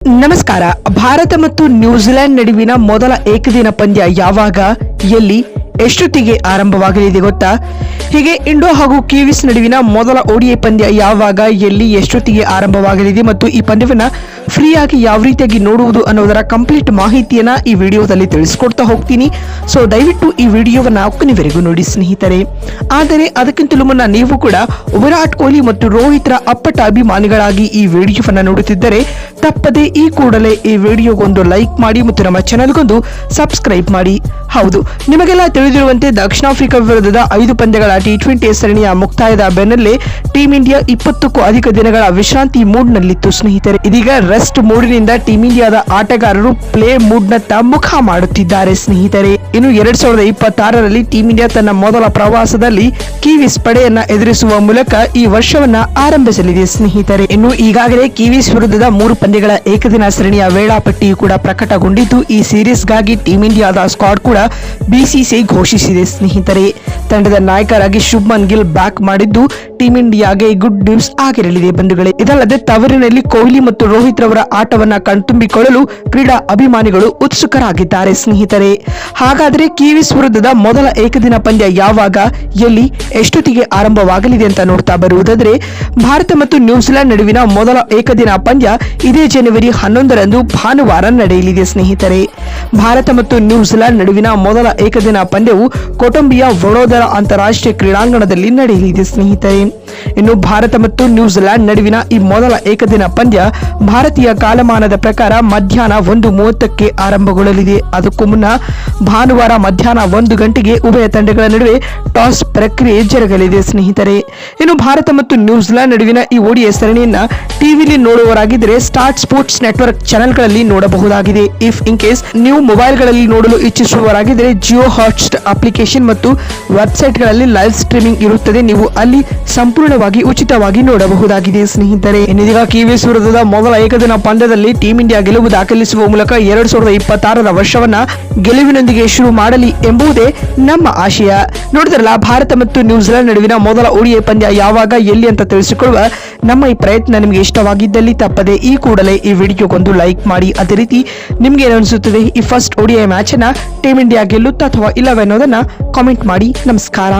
ನಮಸ್ಕಾರ. ಭಾರತ ಮತ್ತು ನ್ಯೂಜಿಲೆಂಡ್ ನಡುವಿನ ಮೊದಲ ಏಕದಿನ ಪಂದ್ಯ ಯಾವಾಗ, ಎಲ್ಲಿ, ಎಷ್ಟೊತ್ತಿಗೆ ಆರಂಭವಾಗಲಿದೆ ಗೊತ್ತಾ? ಹೀಗೆ ಇಂಡೋ ಹಾಗೂ ಕಿವೀಸ್ ನಡುವಿನ ಮೊದಲ ಓಡಿಐ ಪಂದ್ಯ ಯಾವಾಗ, ಎಲ್ಲಿ, ಎಷ್ಟೊತ್ತಿಗೆ ಆರಂಭವಾಗಲಿದೆ ಮತ್ತು ಈ ಪಂದ್ಯವನ್ನ ಫ್ರೀಯಾಗಿ ಯಾವ ರೀತಿಯಾಗಿ ನೋಡುವುದು ಅನ್ನೋದರ ಕಂಪ್ಲೀಟ್ ಮಾಹಿತಿಯನ್ನ ಈ ವಿಡಿಯೋದಲ್ಲಿ ತಿಳಿಸ್ಕೊಡ್ತಾ ಹೋಗ್ತೀನಿ. ಸೊ ದಯವಿಟ್ಟು ಈ ವಿಡಿಯೋವನ್ನ ಕೊನೆವರೆಗೂ ನೋಡಿ ಸ್ನೇಹಿತರೆ. ಆದರೆ ಅದಕ್ಕಿಂತಲೂ ಮುನ್ನ ನೀವು ಕೂಡ ವಿರಾಟ್ ಕೊಹ್ಲಿ ಮತ್ತು ರೋಹಿತ್ರ ಅಪ್ಪಟ ಅಭಿಮಾನಿಗಳಾಗಿ ಈ ವಿಡಿಯೋವನ್ನ ನೋಡುತ್ತಿದ್ದರೆ ತಪ್ಪದೆ ಈ ಕೂಡಲೇ ಈ ವಿಡಿಯೋಗೊಂದು ಲೈಕ್ ಮಾಡಿ ಮತ್ತು ನಮ್ಮ ಚಾನೆಲ್ಗೊಂದು ಸಬ್ಸ್ಕ್ರೈಬ್ ಮಾಡಿ. ಹೌದು, ನಿಮಗೆಲ್ಲ ತಿಳಿದಿರುವಂತೆ ದಕ್ಷಿಣ ಆಫ್ರಿಕಾ ವಿರುದ್ಧದ 5 ಪಂದ್ಯಗಳ T20 ಸರಣಿಯ ಮುಕ್ತಾಯದ ಬೆನ್ನಲ್ಲೇ ಟೀಂ ಇಂಡಿಯಾ 20ಕ್ಕೂ ಅಧಿಕ ದಿನಗಳ ವಿಶ್ರಾಂತಿ ಮೂಡ್ನಲ್ಲಿತ್ತು ಸ್ನೇಹಿತರೆ. ಇದೀಗ ರೆಸ್ಟ್ ಮೂಡ್ನಿಂದ ಟೀಂ ಇಂಡಿಯಾದ ಆಟಗಾರರು ಪ್ಲೇ ಮೂಡ್ನತ್ತ ಮುಖ ಮಾಡುತ್ತಿದ್ದಾರೆ ಸ್ನೇಹಿತರೆ. ಇನ್ನು 2026ರಲ್ಲಿ ಟೀಂ ಇಂಡಿಯಾ ತನ್ನ ಮೊದಲ ಪ್ರವಾಸದಲ್ಲಿ ಕಿವೀಸ್ ಪಡೆಯನ್ನ ಎದುರಿಸುವ ಮೂಲಕ ಈ ವರ್ಷವನ್ನ ಆರಂಭಿಸಲಿದೆ ಸ್ನೇಹಿತರೆ. ಇನ್ನು ಈಗಾಗಲೇ ಕಿವೀಸ್ ವಿರುದ್ಧದ 3 ಪಂದ್ಯಗಳ ಏಕದಿನ ಸರಣಿಯ ವೇಳಾಪಟ್ಟಿಯು ಕೂಡ ಪ್ರಕಟಗೊಂಡಿದ್ದು ಈ ಸೀರೀಸ್ಗಾಗಿ ಟೀಂ ಇಂಡಿಯಾದ ಸ್ಕ್ವಾಡ್ ಕೂಡ ಬಿಸಿಸಿಐ ಘೋಷಿಸಿದೆ ಸ್ನೇಹಿತರೆ. ತಂಡದ ನಾಯಕರಾಗಿ ಶುಭ್ಮನ್ ಗಿಲ್ ಬ್ಯಾಕ್ ಮಾಡಿದ್ದು ಟೀಂ ಇಂಡಿಯಾಗೆ ಗುಡ್ ನ್ಯೂಸ್ ಆಗಿರಲಿದೆ ಬಂಧುಗಳೇ. ಇದಲ್ಲದೆ ತವರಿನಲ್ಲಿ ಕೊಹ್ಲಿ ಮತ್ತು ರೋಹಿತ್ ರವರ ಆಟವನ್ನ ಕಣ್ತುಂಬಿಕೊಳ್ಳಲು ಕ್ರೀಡಾ ಅಭಿಮಾನಿಗಳು ಉತ್ಸುಕರಾಗಿದ್ದಾರೆ ಸ್ನೇಹಿತರೆ. ಹಾಗಾದ್ರೆ ಕಿವೀಸ್ ವಿರುದ್ಧದ ಮೊದಲ ಏಕದಿನ ಪಂದ್ಯ ಯಾವಾಗ, ಎಲ್ಲಿ, ಎಷ್ಟೊತ್ತಿಗೆ ಆರಂಭವಾಗಲಿದೆ ಅಂತ ನೋಡ್ತಾ ಬರುವುದಾದ್ರೆ, ಭಾರತ ಮತ್ತು ನ್ಯೂಜಿಲೆಂಡ್ ನಡುವಿನ ಮೊದಲ ಏಕದಿನ ಪಂದ್ಯ ಇದೇ ಜನವರಿ 11ರಂದು ಭಾನುವಾರ ನಡೆಯಲಿದೆ ಸ್ನೇಹಿತರೆ. ಭಾರತ ಮತ್ತು ನ್ಯೂಜಿಲೆಂಡ್ ನಡುವಿನ ಮೊದಲ ಏಕದಿನ ಪಂದ್ಯವು ಕೊಟಂಬಿಯಾ ವಡೋದರ ಅಂತಾರಾಷ್ಟ್ರೀಯ ಕ್ರೀಡಾಂಗಣದಲ್ಲಿ ನಡೆಯಲಿದೆ ಸ್ನೇಹಿತರೆ. ಇನ್ನು ಭಾರತ ಮತ್ತು ನ್ಯೂಜಿಲೆಂಡ್ ನಡುವಿನ ಈ ಮೊದಲ ಏಕದಿನ ಪಂದ್ಯ ಭಾರತೀಯ ಕಾಲಮಾನದ ಪ್ರಕಾರ ಮಧ್ಯಾಹ್ನ 1:30ಕ್ಕೆ ಆರಂಭಗೊಳ್ಳಲಿದೆ. ಅದಕ್ಕೂ ಮುನ್ನ ಭಾನುವಾರ ಮಧ್ಯಾಹ್ನ 1 ಗಂಟೆಗೆ ಉಭಯ ತಂಡಗಳ ನಡುವೆ ಟಾಸ್ ಪ್ರಕ್ರಿಯೆ ಜರುಗಲಿದೆ ಸ್ನೇಹಿತರೆ. ಇನ್ನು ಭಾರತ ಮತ್ತು ನ್ಯೂಜಿಲೆಂಡ್ ನಡುವಿನ ಈ ಓಡಿಐ ಸರಣಿಯನ್ನ ಟಿವಿಲಿ ನೋಡುವವರಾಗಿದ್ದರೆ ಸ್ಟಾರ್ ಸ್ಪೋರ್ಟ್ಸ್ ನೆಟ್ವರ್ಕ್ ಚಾನೆಲ್ಗಳಲ್ಲಿ ನೋಡಬಹುದಾಗಿದೆ. ಇಫ್ ಇನ್ ಕೇಸ್ ನೀವು ಮೊಬೈಲ್ಗಳಲ್ಲಿ ನೋಡಲು ಇಚ್ಛಿಸುವವರಾಗಿದ್ದರೆ ಜಿಯೋ ಹಾಟ್ಸ್ಟಾರ್ ಅಪ್ಲಿಕೇಶನ್ ಮತ್ತು ವೆಬ್ಸೈಟ್ಗಳಲ್ಲಿ ಲೈವ್ ಸ್ಟ್ರೀಮಿಂಗ್ ಇರುತ್ತದೆ. ನೀವು ಅಲ್ಲಿ ಸಂಪೂರ್ಣವಾಗಿ ಉಚಿತವಾಗಿ ನೋಡಬಹುದಾಗಿದೆ ಸ್ನೇಹಿತರೆ. ಇನ್ನೀಗ ಕಿವೀಸ್ ವಿರುದ್ಧದ ಮೊದಲ ಏಕದಿನ ಪಂದ್ಯದಲ್ಲಿ ಟೀಂ ಇಂಡಿಯಾ ಗೆಲುವು ದಾಖಲಿಸುವ ಮೂಲಕ 2026ರ ವರ್ಷವನ್ನ ಗೆಲುವಿನೊಂದಿಗೆ ಶುರು ಮಾಡಲಿ ಎಂಬುದೇ ನಮ್ಮ ಆಶಯ. ನೋಡಿದ್ರಲ್ಲ, ಭಾರತ ಮತ್ತು ನ್ಯೂಜಿಲೆಂಡ್ ನಡುವಿನ ಮೊದಲ ಓಡಿಐ ಪಂದ್ಯ ಯಾವಾಗ, ಎಲ್ಲಿ ಅಂತ ತಿಳಿಸಿಕೊಳ್ಳುವ ನಮ್ಮ ಈ ಪ್ರಯತ್ನ ನಿಮಗೆ ಇಷ್ಟವಾಗಿದ್ದಲ್ಲಿ ತಪ್ಪದೆ ಈ ಕೂಡಲೇ ಈ ವಿಡಿಯೋಗೊಂದು ಲೈಕ್ ಮಾಡಿ. ಅದೇ ರೀತಿ ನಿಮ್ಗೆ ಏನಿಸುತ್ತದೆ ಈ ಫಸ್ಟ್ ಓಡಿಐ ಮ್ಯಾಚ್ ಅನ್ನ ಟೀಂ ಇಂಡಿಯಾ ಗೆಲ್ಲುತ್ತಾ ಅಥವಾ ಇಲ್ಲವೇ ಅನ್ನೋದನ್ನ ಕಾಮೆಂಟ್ ಮಾಡಿ. ನಮಸ್ಕಾರ.